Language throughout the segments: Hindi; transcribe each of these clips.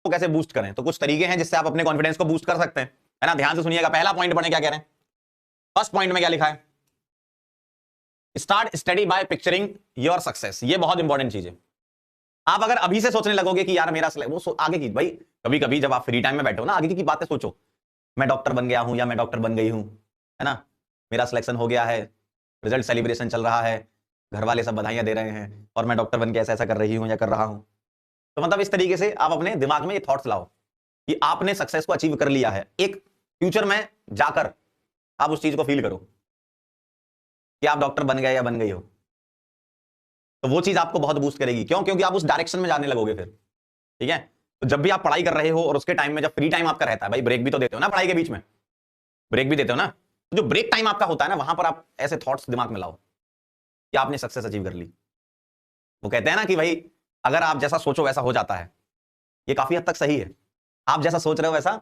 को कैसे बूस्ट करें, तो कुछ तरीके हैं जिससे आप अपने कॉन्फिडेंस को बूस्ट कर सकते हैं, है ना। ध्यान से सुनिएगा, पहला पॉइंट पढ़ें क्या कह रहे हैं। फर्स्ट पॉइंट में क्या लिखा है, start study bye picturing your success. ये बहुत इंपॉर्टेंट चीज है। आप अगर अभी से सोचने लगोगे कि यार मेरा वो आगे की, भाई कभी कभी जब आप फ्री टाइम में बैठे हो ना, आगे की बातें सोचो, मैं डॉक्टर बन गया हूं या मैं डॉक्टर बन गई हूं, है ना, मेरा सिलेक्शन हो गया है, रिजल्ट सेलिब्रेशन चल रहा है, घर वाले सब बधाइयां दे रहे हैं और मैं डॉक्टर बन के ऐसा ऐसा कर रही हूं या कर रहा हूं। तो मतलब इस तरीके से आप अपने दिमाग में ये थॉट्स लाओ कि आपने सक्सेस को अचीव कर लिया है। एक फ्यूचर में जाकर आप उस चीज को फील करो कि आप डॉक्टर बन गए या बन गई हो, तो वो चीज आपको बहुत बूस्ट करेगी। क्यों? क्योंकि आप उस डायरेक्शन में जाने लगोगे फिर, ठीक है। तो जब भी आप पढ़ाई कर रहे हो और उसके टाइम में जब फ्री टाइम आपका रहता है, भाई ब्रेक भी तो देते हो ना, पढ़ाई के बीच में ब्रेक भी देते हो ना, तो जो ब्रेक टाइम आपका होता है ना, वहां पर आप ऐसे थॉट्स दिमाग में लाओ कि आपने सक्सेस अचीव कर ली। वो कहते हैं ना कि भाई अगर आप जैसा सोचो वैसा हो जाता है। ये काफी हद तक सही है, आप जैसा सोच रहे हो वैसा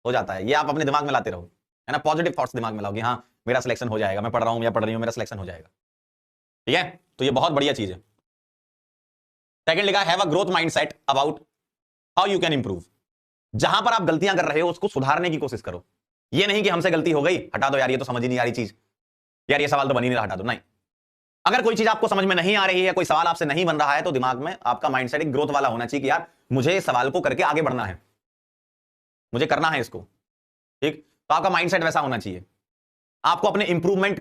हो जाता है। ये आप अपने दिमाग में लाते रहो, है ना। पॉजिटिव थॉट्स दिमाग में लाओ कि हाँ मेरा सिलेक्शन हो जाएगा, मैं पढ़ रहा हूं या पढ़ रही हूं, मेरा सिलेक्शन हो जाएगा, ठीक है। तो ये बहुत बढ़िया चीज है। सेकंड लिखा, have a growth mindset about how you can improve. जहां पर आप गलतियां कर रहे हो उसको सुधारने की कोशिश करो। ये नहीं कि हमसे गलती हो गई, हटा दो यार, ये तो समझ ही नहीं आ रही चीज, यार ये सवाल तो बन ही नहीं रहा, हटा दो। नहीं, अगर कोई चीज आपको समझ में नहीं आ रही है, कोई सवाल आपसे नहीं बन रहा है, तो दिमाग में आपका माइंडसेट एक ग्रोथ वाला होना चाहिए कि यार मुझे इस सवाल को करके आगे बढ़ना है, मुझे करना है इसको, ठीक। तो आपका माइंडसेट वैसा होना चाहिए। आपको अपने इंप्रूवमेंट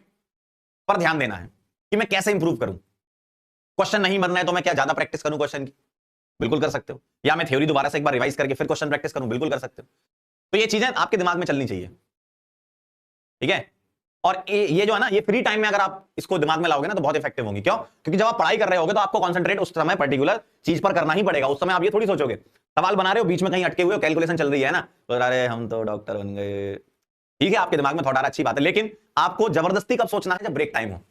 पर ध्यान देना है कि मैं कैसे इंप्रूव करूं। क्वेश्चन नहीं बनना है तो मैं क्या ज्यादा प्रैक्टिस करूं क्वेश्चन की, बिल्कुल कर सकते हो। या मैं थ्योरी दोबारा से एक बार रिवाइज करके फिर क्वेश्चन प्रैक्टिस करूं, बिल्कुल कर सकते हो। तो ये चीजें आपके दिमाग में चलनी चाहिए, ठीक है। और ये जो है ना, ये फ्री टाइम में अगर आप इसको दिमाग में लाओगे ना तो बहुत इफेक्टिव होंगे। क्यों? क्योंकि जब आप पढ़ाई कर रहे होगे तो आपको कंसंट्रेट उस समय पर्टिकुलर चीज पर करना ही पड़ेगा। उस समय आप ये थोड़ी सोचोगे, सवाल बना रहे हो बीच में कहीं अटके हुए हो, कैलकुलेशन चल रही है ना, तो अरे हम तो डॉक्टर बन गए, ठीक है, आपके दिमाग में थोड़ा अच्छी बात है। लेकिन आपको जबरदस्ती कब सोचना है? जब ब्रेक टाइम हो।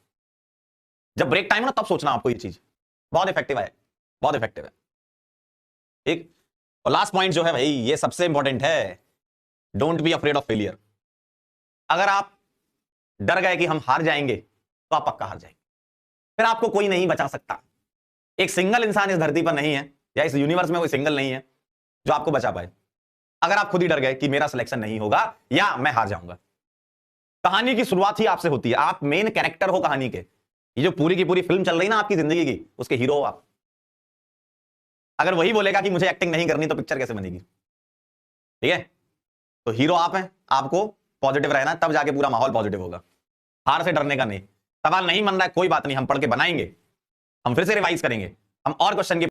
जब ब्रेक टाइम हो ना तब सोचना आपको ये चीज, बहुत इफेक्टिव है, बहुत इफेक्टिव है, ठीक। और लास्ट पॉइंट जो है भाई, ये सबसे इंपॉर्टेंट है, don't be afraid of failure. अगर आप डर गए कि हम हार जाएंगे तो आप पक्का हार जाएंगे, फिर आपको कोई नहीं बचा सकता। एक सिंगल इंसान इस धरती पर नहीं है या इस यूनिवर्स में कोई सिंगल नहीं है जो आपको बचा पाए। अगर आप खुद ही डर गए कि मेरा सिलेक्शन नहीं होगा या मैं हार जाऊंगा। कहानी की शुरुआत ही आपसे होती है, आप मेन कैरेक्टर हो कहानी के। ये जो पूरी की पूरी फिल्म चल रही ना आपकी जिंदगी की, उसके हीरो हो आप। अगर वही बोलेगा कि मुझे एक्टिंग नहीं करनी तो पिक्चर कैसे बनेगी, ठीक है। तो हीरो आप हैं, आपको पॉजिटिव रहना, तब जाके पूरा माहौल पॉजिटिव होगा। हार से डरने का नहीं। सवाल नहीं बन रहा है, कोई बात नहीं, हम पढ़ के बनाएंगे, हम फिर से रिवाइज करेंगे, हम और क्वेश्चन की